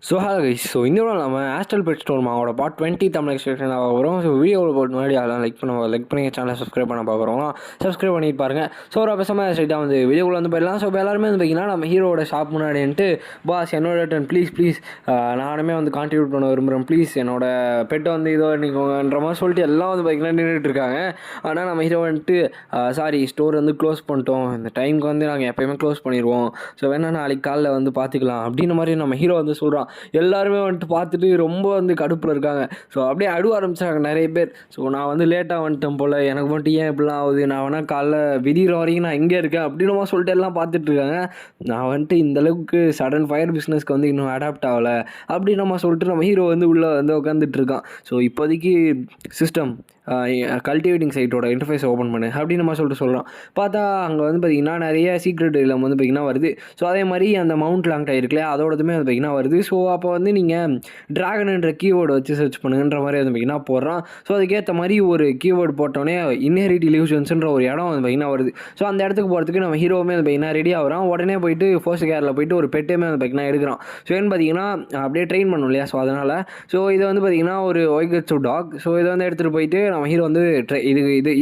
Hello guys. இந்த வீடியோவில் நம்ம ஆஸ்ட்ரல் பெட் ஸ்டோர் அவங்களோட பார்ட் 20 தமிழ் எக்ஸ்பிரஷன் வரும். வீடியோவில் போட்டு முன்னாடி அதெல்லாம் லைக் பண்ணி சேனலை சப்ஸ்கிரைப் பண்ண பார்க்குறோம். சப்ஸ்கிரைப் பண்ணிட்டு பாருங்க. ஒரு பேசாமல் ஸ்ட்ரைட்டாக வீடியோக்குள்ள போயிடலாம். எல்லாருமே பார்த்தீங்கன்னா நம்ம ஹீரோட ஷாப் முன்னாடின்ட்டு பாஸ் என்னோட டர்ன் ப்ளீஸ் நானுமே கான்ட்ரிபியூட் பண்ண விரும்புகிறேன், ப்ளீஸ் என்னோட பெட்டை இதோ பண்ணிக்கோங்கன்ற மாதிரி சொல்லிட்டு எல்லாம் பார்த்தீங்கன்னா நின்றுட்டு இருக்காங்க. ஆனால் நம்ம ஹீரோ சாரி ஸ்டோர் க்ளோஸ் பண்ணிட்டோம், இந்த டைமுக்கு நாங்கள் எப்போயுமே க்ளோஸ் பண்ணிடுவோம், ஸோ வேணா நாளைக்கு காலைல பார்த்துக்கலாம் அப்படின்ற மாதிரி நம்ம ஹீரோ சொல்கிறான். எல்லாருமே பார்த்துட்டு ரொம்ப கடுப்பில் இருக்காங்க. ஸோ அப்படியே அழுவ ஆரம்பிச்சாங்க நிறைய பேர். ஸோ நான் லேட்டாக வந்துட்டேன் போல், எனக்கு மட்டும் ஏன் இப்படிலாம் ஆகுது, நான் வேணால் காலைல விடிகிற வரைக்கும் நான் இங்கே இருக்கேன் அப்படின்னு சொல்லிட்டு எல்லாம் பார்த்துட்டு இருக்காங்க. நான் இந்தளவுக்கு சடன் ஃபயர் பிஸ்னஸ்க்கு இன்னும் அடாப்ட் ஆகலை அப்படின்னு சொல்லிட்டு நம்ம ஹீரோ உள்ளே உட்காந்துட்டு இருக்கான். ஸோ இப்போதைக்கு சிஸ்டம் கல்டிவேட்டிங் சைட்டோட இன்டர்ஃபேஸை ஓப்பன் பண்ணு அப்படின்னு சொல்லிட்டு சொல்கிறான். பார்த்தா அங்கே பார்த்திங்கன்னா நிறைய சீக்ரெட் இல்லாமல் பார்த்திங்கன்னா வருது. ஸோ அதே மாதிரி அந்த மவுண்ட் லாங் டை இருக்குல்ல, அதோடதுமே பார்த்திங்கன்னா வருது. ஸோ அப்போ நீங்கள் ட்ராகன்ன்ற கீவேர்டு வச்சு சர்ச் பண்ணுங்கன்ற மாதிரி பார்த்திங்கன்னா போடுறான். ஸோ அதுக்கேற்ற மாதிரி ஒரு கீவேர்டு போட்டோன்னே இன்ஹெரிட் இல்யூஷன்ஸ்ன்ற ஒரு இடம் பார்த்திங்கன்னா வருது. ஸோ அந்த இடத்துக்கு போகிறதுக்கு நம்ம ஹீரோவுமே பார்த்திங்கன்னா ரெடி ஆகிறான். உடனே போயிட்டு ஃபர்ஸ்ட் கேரில் போயிட்டு ஒரு பெட்டுமே பார்த்திங்கன்னா எடுக்கிறான். ஸோ ஏன்னு பார்த்திங்கன்னா அப்படியே ட்ரெயின் பண்ணும் இல்லையா, ஸோ அதனால் ஸோ இதை பார்த்திங்கன்னா ஒரு ஒய்கட்ஸு டாக். ஸோ இதை எடுத்துகிட்டு போயிட்டு நம்ம ஹீரோ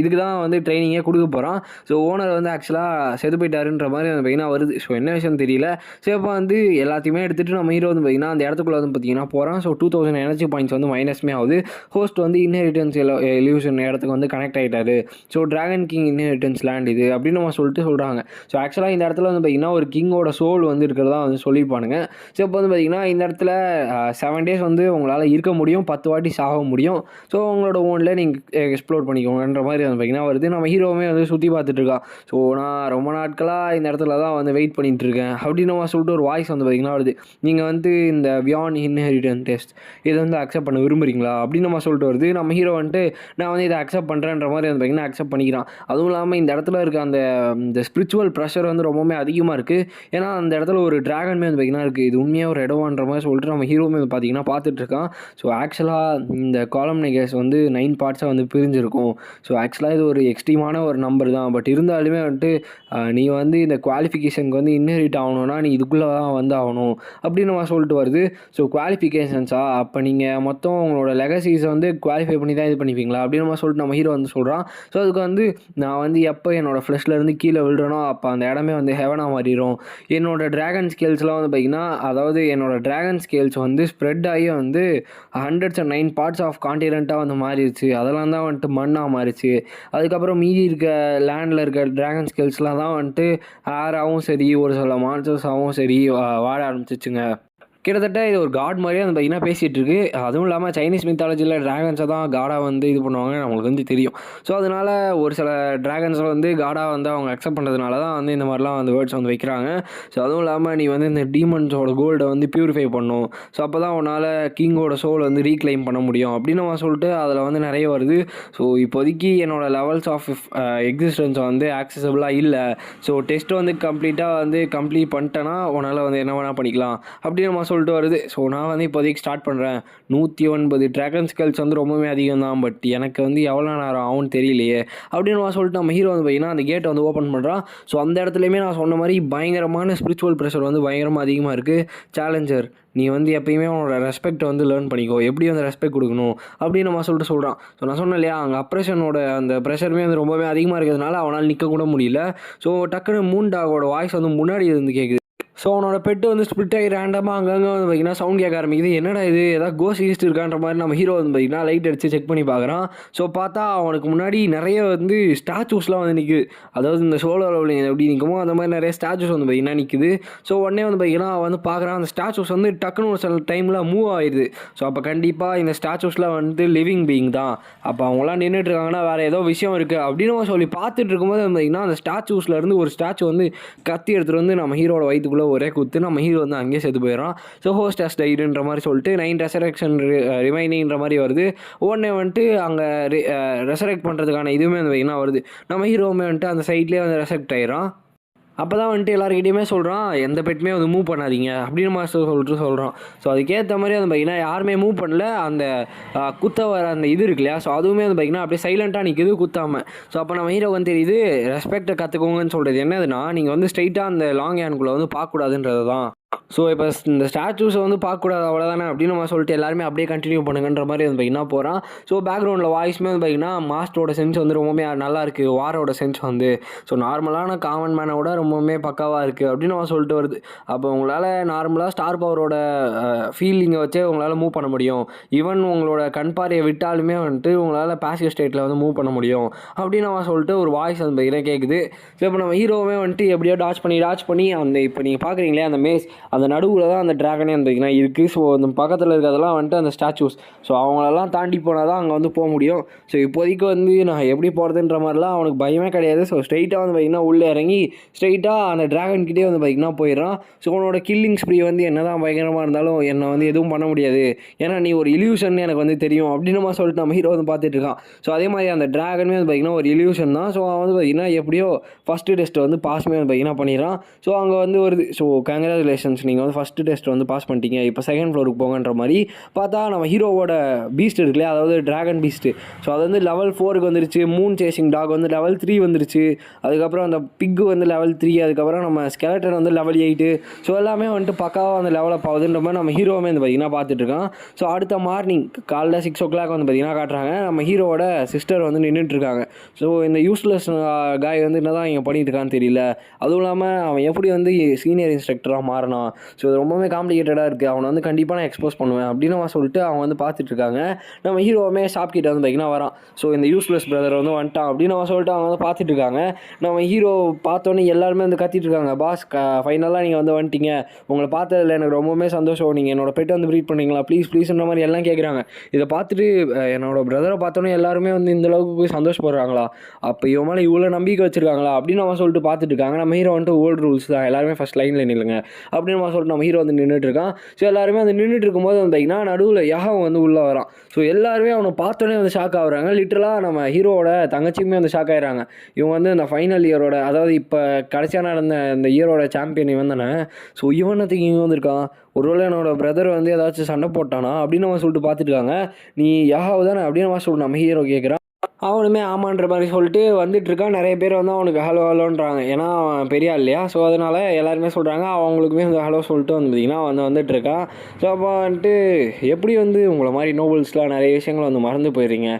இதுக்கு தான் ட்ரைனிங்கே கொடுக்க போகிறான். ஸோ ஓனர் ஆக்சுவலாக செது போயிட்டாருன்ற மாதிரி பார்த்திங்கன்னா வருது. ஸோ என்ன விஷயம் தெரியல. ஸோ இப்போ எல்லாத்தையுமே எடுத்துகிட்டு நம்ம ஹீரோ பார்த்திங்கன்னா அந்த இடத்துக்குள்ள பார்த்திங்கன்னா போகிறான். ஸோ 2000 எனர்ஜி பாயிண்ட்ஸ் மைனஸ்மே ஆகுது. ஹோஸ்ட் இன்ஹெரிட்டன்ஸ் இல்யூஷன் இடத்துக்கு கனெக்ட் ஆகிட்டாரு. So dragon king inheritance land இது அப்படின்னு நம்ம சொல்லிட்டு சொல்கிறாங்க. ஸோ ஆக்சுவலாக இந்த இடத்துல பார்த்திங்கன்னா ஒரு கிங்கோட சோல் இருக்கிறதா சொல்லியிருப்பானுங்க. ஸோ இப்போ பார்த்திங்கன்னா இந்த இடத்துல 7 days உங்களால் இருக்க முடியும், 10 வாட்டி சாக முடியும். ஸோ உங்களோட ஓனில் நீங்கள் எக்ஸ்ப்ளோர் பண்ணிக்கோங்கன்ற மாதிரி பார்த்திங்கன்னா வருது. நம்ம ஹீரோவுமே சுற்றி பார்த்துட்டு இருக்கான். ஸோ நான் ரொம்ப நாட்களாக இந்த இடத்துல தான் வெயிட் பண்ணிகிட்டு இருக்கேன் அப்படின்னு நம்ம சொல்லிட்டு ஒரு வாய்ஸ் பார்த்திங்கன்னா வருது. நீங்கள் இந்த பியாண்ட் இன்ஹெரிட்டன்ஸ் டெஸ்ட் இதை அக்செப்ட் பண்ண விரும்புகிறீங்களா அப்படின்னு நம்ம சொல்லிட்டு வருது. நம்ம ஹீரோ நான் இதை அக்செப்ட் பண்ணுறேன்ற மாதிரி பார்த்திங்கன்னா அக்செப்ட் பண்ணிக்கிறான். அதுவும் இல்லாமல் இந்த இடத்துல இருக்க அந்த ஸ்பிரிச்சுவல் ப்ரெஷர் ரொம்பவுமே அதிகமாக இருக்குது. ஏன்னா அந்த இடத்துல ஒரு ட்ராகன்மே பார்த்திங்கன்னா இருக்குது. இது உண்மையாக ஒரு இடம்ன்ற மாதிரி சொல்லிட்டு நம்ம ஹீரோமே பார்த்திங்கன்னா பார்த்துட்ருக்கான். ஸோ ஆக்சுவலாக இந்த காலம் நெகேஸ் 9 பார்ட்ஸாக பிரிஞ்சிருக்கும். ஸோ ஆக்சுவலாக இது ஒரு எக்ஸ்ட்ரீமான ஒரு நம்பர் தான். பட் இருந்தாலுமே நீ இந்த குவாலிஃபிகேஷனுக்கு இன்ஹெரிட் ஆகணும்னா நீ இதுக்குள்ளே தான் ஆகணும் அப்படின்னு நம்ம சொல்லிட்டு வருது. ஸோ குவாலிஃபிகேஷன்ஸா, அப்போ நீங்கள் மொத்தம் உங்களோட லெகசிஸை குவாலிஃபை பண்ணி தான் இது பண்ணிப்பீங்களா அப்படின்னு நம்ம சொல்லிட்டு நம்ம ஹீரோ சொல்கிறான். ஸோ அதுக்கு நான் எப்போ என்னோடய ஃப்ளஷ்லேருந்து கீழே விழுறனோ அப்போ அந்த இடமே ஹெவனாக மாறிடும். என்னோடய ட்ராகன் ஸ்கேல்ஸ்லாம் பார்த்திங்கன்னா, அதாவது என்னோடய ட்ராகன் ஸ்கேல்ஸ் ஸ்ப்ரெட் ஆகி 109 பார்ட்ஸ் ஆஃப் கான்டினெண்ட்டாக மாறிடுச்சு. அதெல்லாம் தான் மண்ணாக மாறிச்சு. அதுக்கப்புறம் மீதி இருக்க லேண்டில் இருக்க ட்ராகன் ஸ்கேல்ஸ்லாம் தான் ஏராகவும் சரி, ஒரு சில மான்ஸ்டர்ஸாகவும் சரி வாழ ஆரம்பிச்சிச்சுங்க. கிட்டத்தட்ட இது ஒரு காட் மாதிரியே பார்த்திங்கன்னா பேசிகிட்டு இருக்கு. அதுவும் இல்லாமல் சைனீஸ் மித்தாலஜியில் ட்ராகன்ஸை தான் காடாக இது பண்ணுவாங்க நம்மளுக்கு தெரியும். ஸோ அதனால் ஒரு சில ட்ராகன்ஸை காடாக அவங்க அக்செப்ட் பண்ணுறதுனால தான் இந்த மாதிரிலாம் வேர்ட்ஸ் வைக்கிறாங்க. ஸோ அதுவும் இல்லாமல் நீ இந்த டீமன்ஸோட கோல்டை பியூரிஃபை பண்ணும். ஸோ அப்போ தான் உன்னால் கிங்கோட சோல் ரீக்ளைம் பண்ண முடியும் அப்படின்னு நம்ம சொல்லிட்டு அதில் நிறைய வருது. ஸோ இப்போதைக்கு என்னோடய லெவல்ஸ் ஆஃப் எக்ஸிஸ்டன்ஸ் ஆக்சசபிளாக இல்லை. ஸோ டெஸ்ட் கம்ப்ளீட் பண்ணிட்டேன்னா உன்னால் என்ன வேணால் பண்ணிக்கலாம் அப்படின்னு நம்ம சொல்லிட்டு வருது. ஸோ நான் இப்போதைக்கு ஸ்டார்ட் பண்ணுறேன். 109 ட்ராகன் ஸ்கேல்ஸ் ரொம்பவே அதிகம் தான். பட் எனக்கு எவ்வளோ நேரம் ஆகும்னு தெரியலையே அப்படின்னு சொல்லிட்டு நம்ம ஹீரோ பார்த்திங்கன்னா அந்த கேட்டை ஓப்பன் பண்ணுறான். ஸோ அந்த இடத்துலையுமே நான் சொன்ன மாதிரி பயங்கரமான ஸ்பிரிச்சுவல் ப்ரெஷர் பயங்கரமாக அதிகமாக இருக்குது. சேலஞ்சர், நீ எப்பயுமே உன்னோட ரெஸ்பெக்ட் லேர்ன் பண்ணிக்கோ, எப்படி ரெஸ்பெக்ட் கொடுக்கணும் அப்படின்னு நம்ம சொல்லிட்டு சொல்கிறான். ஸோ நான் சொன்னேன் இல்லையா, அங்கே அப்ரெஷனோட அந்த ப்ரெஷருமே ரொம்பவே அதிகமாக இருக்கிறதுனால அவனால் நிற்க கூட முடியல. ஸோ டக்குன்னு மூன் டாகோட வாய்ஸ் முன்னாடி கேட்குது. ஸோ அவனோட பெட்டு ஸ்ப்ளிட் ஆகி ரேண்டமாக அங்கங்கே பார்த்திங்கன்னா சவுண்ட் கேட்க ஆரம்பிக்குது. என்னடா இது, ஏதாவது கோஸ்ட் ஈஸ்ட் இருக்கான்ற மாதிரி நம்ம ஹீரோ பார்த்திங்கன்னா லைட் அடித்து செக் பண்ணி பார்க்குறான். ஸோ பார்த்தா அவனுக்கு முன்னாடி நிறைய ஸ்டாச்சூஸ்லாம் நிற்குது. அதாவது இந்த சோலோ லெவலிங் எப்படி நிற்குமோ அந்த மாதிரி நிறைய ஸ்டாச்சூஸ் பார்த்திங்கன்னா நிற்குது. ஸோ உடனே பார்த்திங்கன்னா பார்க்குறான் அந்த ஸ்டாச்சூஸ் டக்குன்னு ஒரு சில டைமில் மூவ் ஆயிடுது. ஸோ அப்போ கண்டிப்பாக இந்த ஸ்டாச்சூஸ்லாம் லிவிங் பீயிங் தான். அப்போ அவங்களாம் நின்றுட்டு இருக்காங்கன்னா வேறு ஏதோ விஷயம் இருக்குது அப்படின்னு சொல்லி பார்த்துட்டு இருக்கும்போது பார்த்திங்கன்னா அந்த ஸ்டாச்சூஸ்லேருந்து ஒரு ஸ்டாச்சு கத்தி எடுத்துகிட்டு நம்ம ஹீரோட வயிற்றுக்குள்ளே ஒரே குத்து நம்ம ஹீரோ அங்கேயே செத்து போயிடறான். ஸோ ஹோஸ்ட் ஹஸ் டைடுன்ற மாதிரி சொல்லிட்டு 9 ரெசரெக்ஷன் ரிமைனிங்ன்ற மாதிரி வருது. உடனே அங்கே ரெசரெக்ட் பண்ணுறதுக்கான இதுவுமே பார்த்திங்கன்னா வருது. நம்ம ஹீரோவுமே அந்த சைட்லேயே ரெசரெக்ட் ஆகிடறான். அப்போ தான் எல்லாருக்கிட்டையுமே சொல்கிறான், எந்த பெட்டுமே மூவ் பண்ணாதீங்க அப்படின்னு மாதிரி சொல்லிட்டு சொல்கிறான். ஸோ அதுக்கேற்ற மாதிரி பார்த்திங்கன்னா யாருமே மூவ் பண்ணல. அந்த குத்த வர அந்த இது இருக்கு இல்லையா, ஸோ அதுவுமே பார்த்திங்கன்னா அப்படியே சைலண்ட்டாக நிற்குது குத்தாமல். ஸோ அப்போ நம்ம ஹீரோ தெரியுது ரெஸ்பெக்டை கற்றுக்கோங்கன்னு சொல்கிறது என்னதுன்னா, நீங்கள் ஸ்ட்ரைட்டாக அந்த லாங் ஹேண்ட்குள்ளே பார்க்கக்கூடாதுன்றது தான். ஸோ இப்போ இந்த ஸ்டாச்சூஸை வந்து பார்க்கக்கூடாது அவ்வளோதானே அப்படின்னு நம்ம சொல்லிட்டு எல்லாருமே அப்படியே கண்டினியூ பண்ணுங்கன்ற மாதிரி வந்து பார்த்தீங்கன்னா போகிறான். ஸோ பேக்ரவுண்டில் வாய்ஸுமே வந்து பார்த்தீங்கன்னா மாஸ்டரோட சென்ஸ் வந்து ரொம்பவுமே நல்லா இருக்குது, வாரோட சென்ஸ் வந்து ஸோ நார்மலான காமன் மேனை விட ரொம்பவுமே பக்காவாக இருக்குது அப்படின்னு நம்ம சொல்லிட்டு வருது. அப்போ உங்களால் நார்மலாக ஸ்டார் பவரோட ஃபீலிங்கை வச்சே உங்களால் மூவ் பண்ண முடியும். ஈவன் உங்களோட கண் பார்வையை விட்டாலுமே வந்துட்டு உங்களால் பாசிவ் ஸ்டேட்டில் வந்து மூவ் பண்ண முடியும் அப்படின்னு நம்ம சொல்லிட்டு ஒரு வாய்ஸ் வந்து பார்த்தீங்கன்னா கேட்குது. ஸோ இப்போ நம்ம ஹீரோவே வந்துட்டு எப்படியோ டாச் பண்ணி அந்த இப்போ நீங்கள் பார்க்குறீங்களே அந்த மேஸ் அந்த நடுவில் தான் அந்த ட்ராகனே இருந்ததுன்னா இருக்குது. ஸோ அந்த பக்கத்தில் இருக்கிறதெல்லாம் வந்துட்டு அந்த ஸ்டாச்சூஸ். ஸோ அவங்களெல்லாம் தாண்டி போனால் தான் அங்கே வந்து போக முடியும். ஸோ இப்போதைக்கு வந்து நான் எப்படி போகிறதுன்ற மாதிரிலாம் அவனுக்கு பயமே கிடையாது. ஸோ ஸ்ட்ரைட்டாக வந்து பார்த்திங்கன்னா உள்ளே இறங்கி ஸ்ட்ரைட்டாக அந்த ட்ராகன்கிட்டே வந்து பார்த்திங்கன்னா போயிடறான். ஸோ அவனோட கில்லிங் ஸ்ப்ரீ வந்து என்ன தான் பயங்கரமாக இருந்தாலும் என்னை வந்து எதுவும் பண்ண முடியாது, ஏன்னா நீ ஒரு இல்யூஷன் எனக்கு வந்து தெரியும் அப்படின்னு நம்ம சொல்லிட்டு நம்ம ஹீரோ வந்து பார்த்துட்டு இருக்கான். ஸோ அதே மாதிரி அந்த ட்ராகனுமே வந்து பார்த்திங்கன்னா ஒரு இல்யூஷன் தான். ஸோ அவன் வந்து பார்த்திங்கன்னா எப்படியோ ஃபஸ்ட்டு டெஸ்ட் வந்து பாஸ்மே வந்து பார்த்திங்கன்னா பண்ணிடுறான். ஸோ அங்கே வந்து வருது, ஸோ கங்க்ராச்சுலேஷன்ஸ் நீங்கள் வந்து ஃபஸ்ட்டு டெஸ்ட் வந்து பாஸ் பண்ணிட்டீங்க, இப்போ செகண்ட் ஃப்ளோருக்கு போங்கன்ற மாதிரி பார்த்தா நம்ம ஹீரோவோட பீஸ்ட் இருக்குல்லையா, அதாவது ட்ராகன் பீஸ்ட்டு. ஸோ அது வந்து லெவல் 4க்கு வந்துருச்சு. மூன் சேசிங் டாக் வந்து லெவல் 3 வந்துருச்சு. அதுக்கப்புறம் அந்த பிக்கு வந்து லெவல் 3. அதுக்கப்புறம் நம்ம ஸ்கெலட்டன் வந்து லெவல் 8. ஸோ எல்லாமே வந்துட்டு பக்காவாக அந்த லெவலப் ஆகுதுன்ற மாதிரி நம்ம ஹீரோவுமே வந்து பார்த்திங்கன்னா பார்த்துட்ருக்கான். ஸோ அடுத்த மார்னிங் காலைல 6 o'clock வந்து பார்த்திங்கன்னா காட்டுறாங்க. நம்ம ஹீரோவோட சிஸ்டர் வந்து நின்றுட்டுருக்காங்க. ஸோ இந்த யூஸ்லெஸ் காய் வந்து என்ன தான் இங்கே பண்ணிட்டு இருக்கான்னு தெரியல. அதுவும் இல்லாமல் அவன் எப்படி வந்து சீனியர் இன்ஸ்ட்ரக்டராக மாறினான். ஸோ இது ரொம்பவே காம்ப்ளிகேட்டடாக இருக்குது, அவனை வந்து கண்டிப்பாக நான் எக்ஸ்போஸ் பண்ணுவேன் அப்படின்னு அவன் சொல்லிட்டு அவங்க வந்து பார்த்துட்ருக்காங்க. நம்ம ஹீரோவுமே ஷாப்கிட்ட வந்து பார்த்திங்கன்னா வரான். ஸோ இந்த யூஸ்லெஸ் பிரதர் வந்து வந்துட்டான் அப்படின்னு அவன் சொல்லிட்டு அவங்க வந்து பார்த்துட்ருக்காங்க. நம்ம ஹீரோ பார்த்தோன்னே எல்லாருமே வந்து கத்திட்டுருக்காங்க, பாஸ் ஃபைனலாக நீங்கள் வந்து வந்துட்டீங்க, உங்களை பார்த்ததில் எனக்கு ரொம்பவுமே சந்தோஷம், நீங்கள் என்னோட பெட்டை வந்து ப்ரீட் பண்ணிங்களா ப்ளீஸ்ன்ற மாதிரி எல்லாம் கேட்குறாங்க. இதை பார்த்துட்டு என்னோட பிரதரை பார்த்தோன்னே எல்லாருமே வந்து இந்தளவுக்கு போய் சந்தோஷப்படுறாங்களா, அப்போ இவன் மேலே இவ்வளோ நம்பிக்கை வச்சுருக்காங்களா அப்படின்னு அவன் சொல்லிட்டு பார்த்துட்டு இருக்காங்க. நம்ம ஹீரோ வந்துட்டு ஓல்டு ரூல்ஸ் தான், எல்லாருமே ஃபஸ்ட் லைனில் நில்லுங்க அப்படின்னு அவன் சொல்லிட்டு நம்ம ஹீரோ வந்து நின்றுட்டு இருக்கான். ஸோ எல்லாருமே வந்து நின்றுட்டு இருக்கும்போது வந்தீங்கன்னா நடுவில் யாகம் வந்து உள்ளே வரான். ஸோ எல்லாருமே அவனை பார்த்தோன்னே வந்து ஷாக் ஆகுறாங்க. லிட்டரலாக நம்ம ஹீரோவோட தங்கச்சியுமே வந்து ஷாக் ஆகிறாங்க. இவங்க வந்து இந்த ஃபைனல் இயரோட, அதாவது இப்போ கடைசியாக நடந்த இந்த இயரோட சாம்பியன் இவன் தானே. ஸோ இவனத்துக்கு இவன் வந்திருக்கான், ஒருவேளை என்னோட பிரதர் வந்து ஏதாச்சும் சண்டை போட்டானா அப்படின்னு அவன் சொல்லிட்டு பார்த்துட்டுருக்காங்க. நீ யாகாவு தானே அப்படின்னு அவன் சொல்லிட்டு நம்ம ஹீரோ கேட்குறான். அவனுமே ஆமான்ற மாதிரி சொல்லிட்டு வந்துட்டுருக்கான். நிறைய பேர் வந்து அவனுக்கு ஹலோன்றாங்க, ஏன்னா அவன் பெரிய ஆள் இல்லையா. ஸோ அதனால் எல்லாருமே சொல்கிறாங்க, அவங்களுக்குமே வந்து ஹலோ சொல்லிட்டு வந்து பார்த்திங்கன்னா வந்துட்டுருக்கான். ஸோ அப்போ வந்துட்டு எப்படி வந்து உங்களை மாதிரி நோபல்ஸ்லாம் நிறைய விஷயங்கள் வந்து மறந்து போயிடுறீங்க,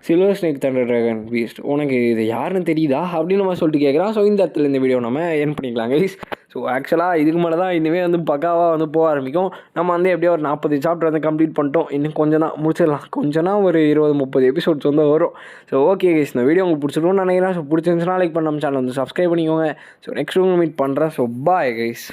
silver snake thunder dragon beast உனக்கு இது யாருன்னு தெரியுதா அப்படின்னு நம்ம சொல்லிட்டு கேட்குறான். ஸோ இந்த இடத்துல இந்த வீடியோ நம்ம என் பண்ணிக்கலாம் கைஸ். ஸோ ஆக்சுவலாக இதுக்கு மேலே தான் இனிமேல் வந்து பக்காவாக வந்து போக ஆரம்பிக்கும். நம்ம வந்து எப்படியோ ஒரு 40 சாப்டர் வந்து கம்ப்ளீட் பண்ணிட்டோம். இன்னும் கொஞ்சம் தான் முடிச்சிடலாம், கொஞ்சம்னா ஒரு 20-30 எபிசோட்ஸ் வந்து வரும். ஸோ ஓகே கைஸ், இந்த வீடியோ உங்களுக்கு பிடிச்சிருக்கும்னு நினைக்கிறேன். ஸோ பிடிச்சிருந்துச்சுன்னா லைக் பண்ண நம்ம சேனல் வந்து சப்ஸ்கிரைப் பண்ணிக்கோங்க. ஸோ நெக்ஸ்ட் மீட் பண்ணுறேன். So bye guys.